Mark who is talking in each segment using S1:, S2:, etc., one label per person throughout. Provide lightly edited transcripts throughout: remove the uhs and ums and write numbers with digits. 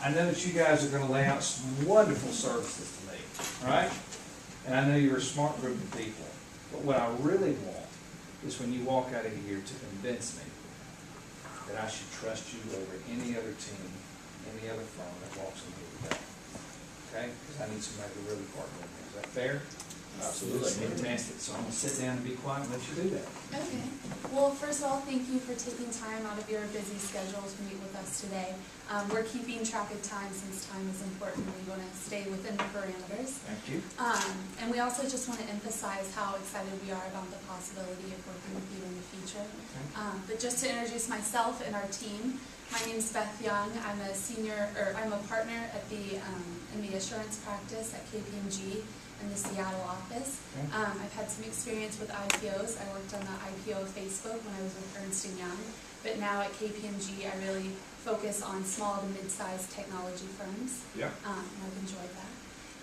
S1: I know that you guys are gonna lay out some wonderful services to me, all right? And I know you're a smart group of people, but what I really want is when you walk out of here to convince me that I should trust you over any other team, any other firm that walks in here today. Okay? Because I need somebody to really partner with me. Is that fair?
S2: Absolutely.
S1: Fantastic. So I'm gonna sit down and be quiet and let you do that.
S3: Okay. Well, first of all, thank you for taking time out of your busy schedule to meet with us today. We're keeping track of time since time is important. We want to stay within the parameters.
S1: Thank you.
S3: And we also just want to emphasize how excited we are about the possibility of working with you in the future.
S1: Okay.
S3: But just to introduce myself and our team, my name is Beth Young. I'm a partner at in the assurance practice at KPMG in the Seattle office.
S1: Okay.
S3: I've had some experience with IPOs. I worked on the IPO of Facebook when I was with Ernst & Young, but now at KPMG I really focus on small to mid-sized technology firms.
S1: Yeah.
S3: And I've enjoyed that.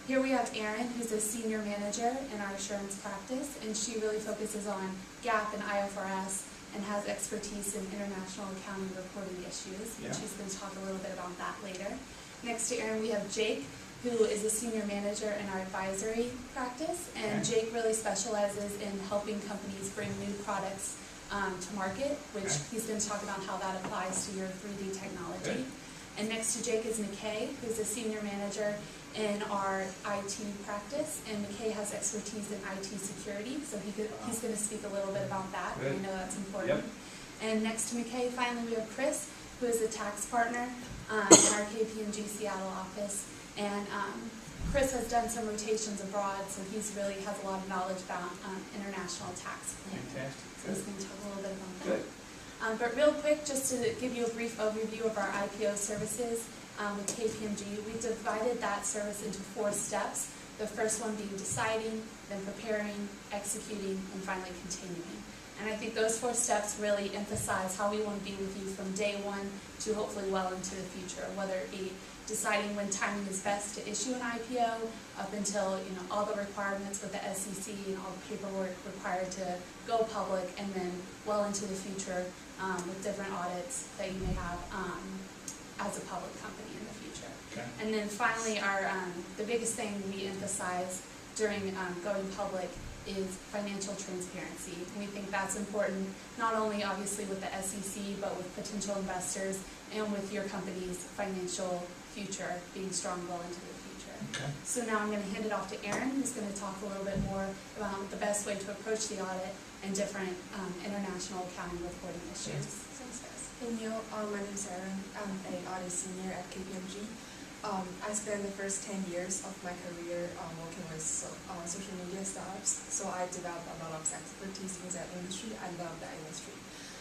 S3: Here we have Erin, who's a senior manager in our assurance practice, and she really focuses on GAAP and IFRS and has expertise in international accounting reporting issues.
S1: Yeah.
S3: And she's going to talk a little bit about that later. Next to Erin, we have Jake, who is a senior manager in our advisory practice, and
S1: Okay.
S3: Jake really specializes in helping companies bring new products to market, which
S1: Okay.
S3: he's going to talk about how that applies to your 3D technology.
S1: Good.
S3: And next to Jake is McKay, who's a senior manager in our IT practice, and McKay has expertise in IT security, so he's going to speak a little bit about that, and I
S1: Good.
S3: know that's important.
S1: Yep.
S3: And next to McKay, finally, we have Chris, who is a tax partner in our KPMG Seattle office. And Chris has done some rotations abroad, so he's really has a lot of knowledge about international tax planning.
S1: Fantastic.
S3: So he's going to talk a little bit about that.
S1: Good.
S3: But real quick, just to give you a brief overview of our IPO services with KPMG, we divided that service into 4 steps. The first one being deciding, then preparing, executing, and finally continuing. And I think those 4 steps really emphasize how we want to be with you from day one to hopefully well into the future, whether it be deciding when timing is best to issue an IPO, up until all the requirements with the SEC and all the paperwork required to go public, and then well into the future with different audits that you may have as a public company in the future.
S1: Okay.
S3: And then finally, the biggest thing we emphasize during going public is financial transparency. And we think that's important, not only obviously with the SEC, but with potential investors and with your company's financial future being strong well into the future.
S1: Okay.
S3: So now I'm going to hand it off to Erin, who's going to talk a little bit more about the best way to approach the audit and different international accounting reporting issues. Thanks, guys.
S4: Hey Neil, my name is Erin. I'm an audit senior at KPMG. I spent the first 10 years of my career working with social media startups, so I developed a lot of expertise in that industry. I love that industry.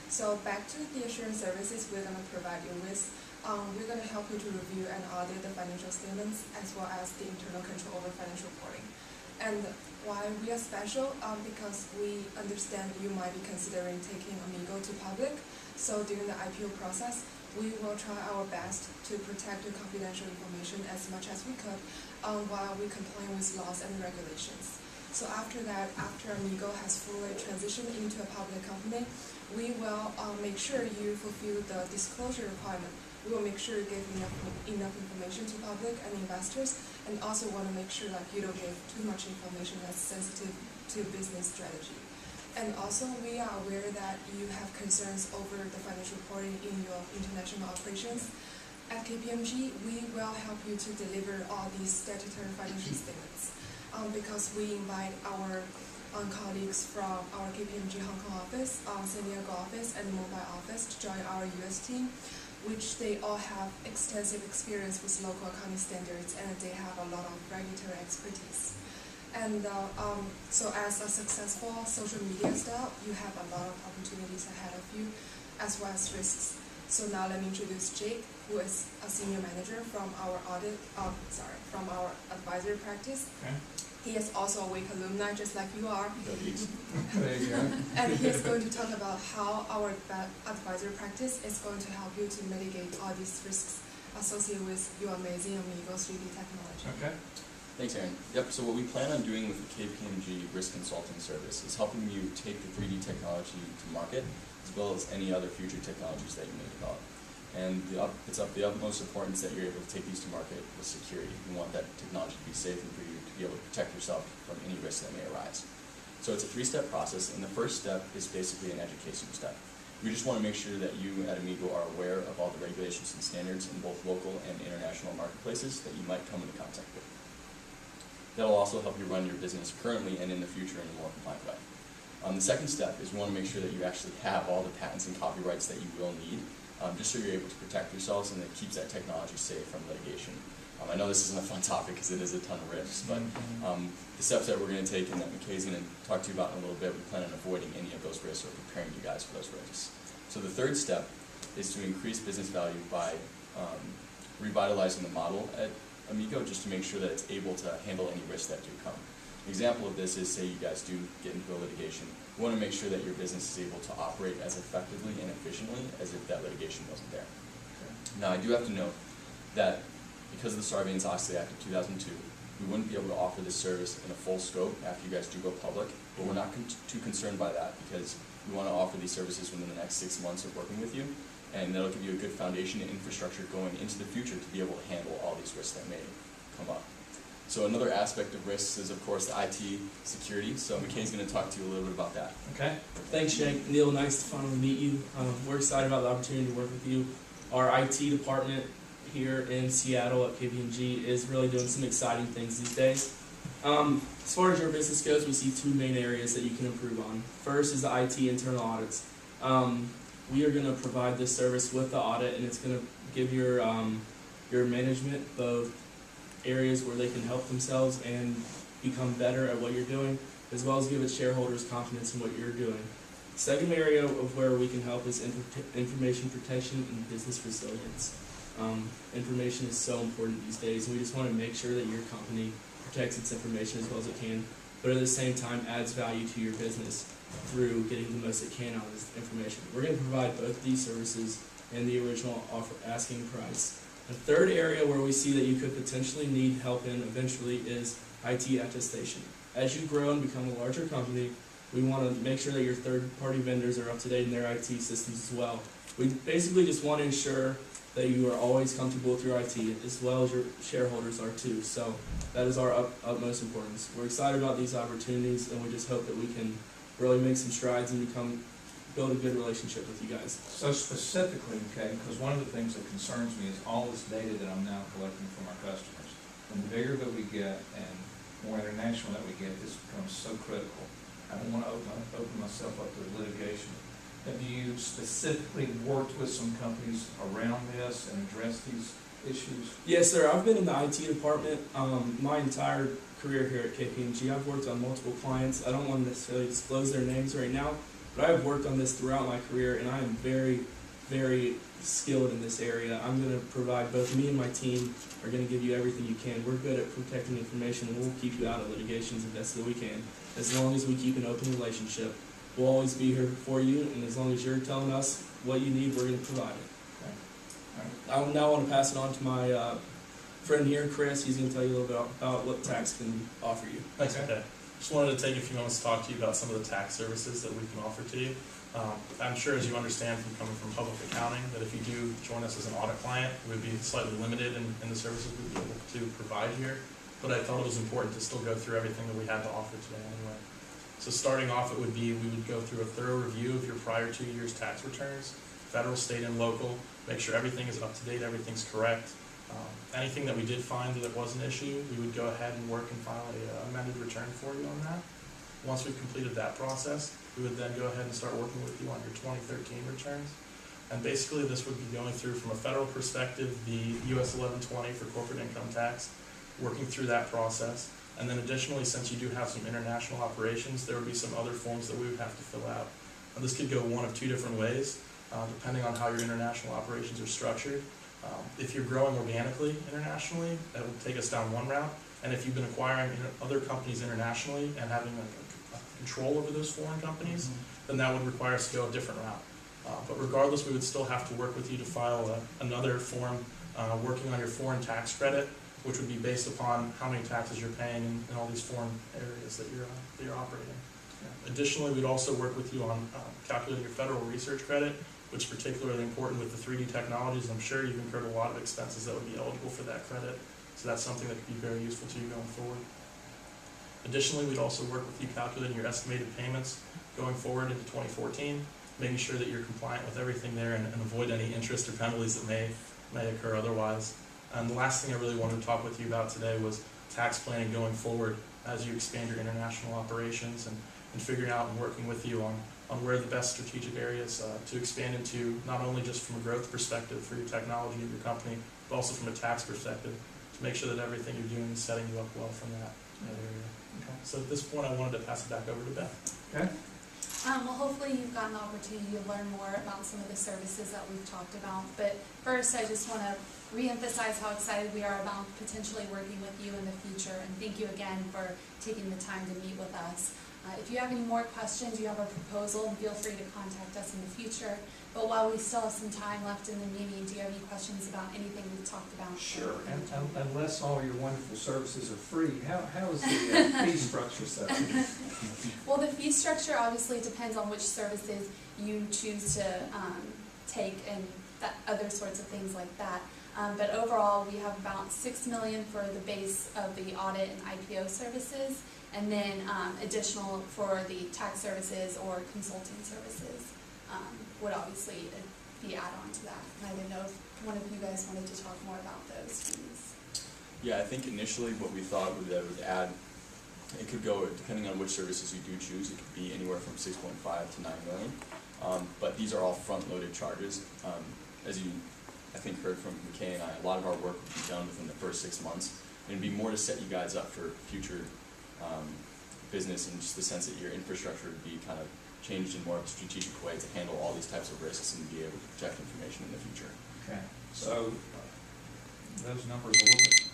S4: So back to the assurance services we're going to provide you with. We're going to help you to review and audit the financial statements as well as the internal control over financial reporting. And why we are special? Because we understand you might be considering taking Amigo to public. So during the IPO process, we will try our best to protect your confidential information as much as we could while we comply with laws and regulations. So after that, after Amigo has fully transitioned into a public company, we will make sure you fulfill the disclosure requirement. We will make sure you give enough information to public and investors, and also want to make sure that you don't give too much information that's sensitive to business strategy. And also, we are aware that you have concerns over the financial reporting in your international operations. At KPMG, we will help you to deliver all these statutory financial statements because we invite our colleagues from our KPMG Hong Kong office, San Diego office, and Mumbai office to join our US team, which they all have extensive experience with local accounting standards, and they have a lot of regulatory expertise. And so as a successful social media startup, you have a lot of opportunities ahead of you, as well as risks. So now let me introduce Jake, who is a senior manager from our from our advisory practice.
S1: Okay.
S4: He is also a Wake alumni, just like you are.
S1: There you go.
S4: And he is going to talk about how our advisory practice is going to help you to mitigate all these risks associated with your amazing Amigo 3D technology.
S1: Okay.
S2: Thanks, Aaron. Yep, so what we plan on doing with the KPMG Risk Consulting Service is helping you take the 3D technology to market, as well as any other future technologies that you may develop. And it's of the utmost importance that you're able to take these to market with security. You want that technology to be safe and for you to be able to protect yourself from any risk that may arise. So it's a 3-step process, and the first step is basically an education step. We just want to make sure that you at Amigo are aware of all the regulations and standards in both local and international marketplaces that you might come into contact with. That'll also help you run your business currently and in the future in a more compliant way. The second step is we want to make sure that you actually have all the patents and copyrights that you will need, just so you're able to protect yourselves and it keeps that technology safe from litigation. I know this isn't a fun topic because it is a ton of risks, but the steps that we're going to take and that McKay's going to talk to you about in a little bit, we plan on avoiding any of those risks or preparing you guys for those risks. So the third step is to increase business value by revitalizing the model at Amigo just to make sure that it's able to handle any risks that do come. An example of this is, say you guys do get into a litigation, you want to make sure that your business is able to operate as effectively and efficiently as if that litigation wasn't there. Now I do have to note that because of the Sarbanes-Oxley Act of 2002, we wouldn't be able to offer this service in a full scope after you guys do go public, but we're not too concerned by that because we want to offer these services within the next 6 months of working with you, and that'll give you a good foundation and infrastructure going into the future to be able to handle all these risks that may come up. So another aspect of risks is, of course, the IT security. So McKay's going to talk to you a little bit about that.
S1: Okay.
S5: Thanks, Shank. Neil, nice to finally meet you. We're excited about the opportunity to work with you. Our IT department here in Seattle at KPMG is really doing some exciting things these days. As far as your business goes, we see 2 main areas that you can improve on. First is the IT internal audits. We are going to provide this service with the audit, and it's going to give your management both areas where they can help themselves and become better at what you're doing, as well as give its shareholders confidence in what you're doing. Second area of where we can help is information protection and business resilience. Information is so important these days, and we just want to make sure that your company protects its information as well as it can, but at the same time adds value to your business through getting the most it can out of this information. We're going to provide both these services and the original offer asking price. The third area where we see that you could potentially need help in eventually is IT attestation. As you grow and become a larger company, we want to make sure that your third-party vendors are up to date in their IT systems as well. We basically just want to ensure that you are always comfortable with your IT, as well as your shareholders are too. So that is our utmost importance. We're excited about these opportunities, and we just hope that we can really make some strides and build a good relationship with you guys.
S1: So specifically, okay, because one of the things that concerns me is all this data that I'm now collecting from our customers. And the bigger that we get and more international that we get, this becomes so critical. I don't want to open myself up to litigation. Have you specifically worked with some companies around this and addressed these issues?
S5: Yes, sir. I've been in the IT department my entire career here at KPMG. I've worked on multiple clients. I don't want to necessarily disclose their names right now, but I have worked on this throughout my career, and I am very, very skilled in this area. I'm going to provide, both me and my team are going to give you everything you can. We're good at protecting information, and we'll keep you out of litigations as best as we can. As long as we keep an open relationship, we'll always be here for you, and as long as you're telling us what you need, we're going to provide it.
S1: Okay. All right.
S5: I now want to pass it on to my friend here, Chris. He's going to tell you a little bit about what tax can offer you.
S6: Thanks, okay. Just wanted to take a few moments to talk to you about some of the tax services that we can offer to you. I'm sure, as you understand from coming from public accounting, that if you do join us as an audit client, we would be slightly limited in the services we'd be able to provide here. But I thought it was important to still go through everything that we had to offer today anyway. So starting off, it would be we would go through a thorough review of your prior 2 years' tax returns, federal, state, and local, make sure everything is up to date, everything's correct. Anything that we did find that it was an issue, we would go ahead and work and file an amended return for you on that. Once we've completed that process, we would then go ahead and start working with you on your 2013 returns. And basically this would be going through, from a federal perspective, the US 1120 for corporate income tax, working through that process. And then additionally, since you do have some international operations, there would be some other forms that we would have to fill out. And this could go one of 2 different ways, depending on how your international operations are structured. If you're growing organically internationally, that would take us down one route. And if you've been acquiring other companies internationally and having a control over those foreign companies, then that would require us to go a different route. But regardless, we would still have to work with you to file another form working on your foreign tax credit, which would be based upon how many taxes you're paying in all these foreign areas that you're operating. Additionally, we'd also work with you on calculating your federal research credit, which is particularly important with the 3D technologies. I'm sure you've incurred a lot of expenses that would be eligible for that credit, so that's something that could be very useful to you going forward. Additionally, we'd also work with you calculating your estimated payments going forward into 2014, making sure that you're compliant with everything there and avoid any interest or penalties that may occur otherwise. And the last thing I really wanted to talk with you about today was tax planning going forward as you expand your international operations and figuring out and working with you on where the best strategic areas to expand into, not only just from a growth perspective for your technology and your company, but also from a tax perspective, to make sure that everything you're doing is setting you up well from that area.
S1: Okay.
S6: So at this point, I wanted to pass it back over to Beth.
S1: Okay.
S3: Well, hopefully you've gotten the opportunity to learn more about some of the services that we've talked about. But first, I just want to reemphasize how excited we are about potentially working with you in the future. And thank you again for taking the time to meet with us. If you have any more questions, you have a proposal, feel free to contact us in the future. But while we still have some time left in the meeting, do you have any questions about anything we've talked about?
S1: Sure. And unless all your wonderful services are free, how is the fee structure set up?
S3: Well, the fee structure obviously depends on which services you choose to take and that other sorts of things like that. But overall, we have about $6 million for the base of the audit and IPO services, and then additional for the tax services or consulting services would obviously be add-on to that. And I didn't know if one of you guys wanted to talk more about those fees.
S2: Yeah, I think initially what we thought would add, it could go, depending on which services you do choose, it could be anywhere from 6.5 to 9 million. But these are all front-loaded charges. As you, I think, heard from McKay and I, a lot of our work would be done within the first 6 months. And it'd be more to set you guys up for future business, in just the sense that your infrastructure would be kind of changed in more of a strategic way to handle all these types of risks and be able to protect information in the future.
S1: Okay. So those numbers are a little bit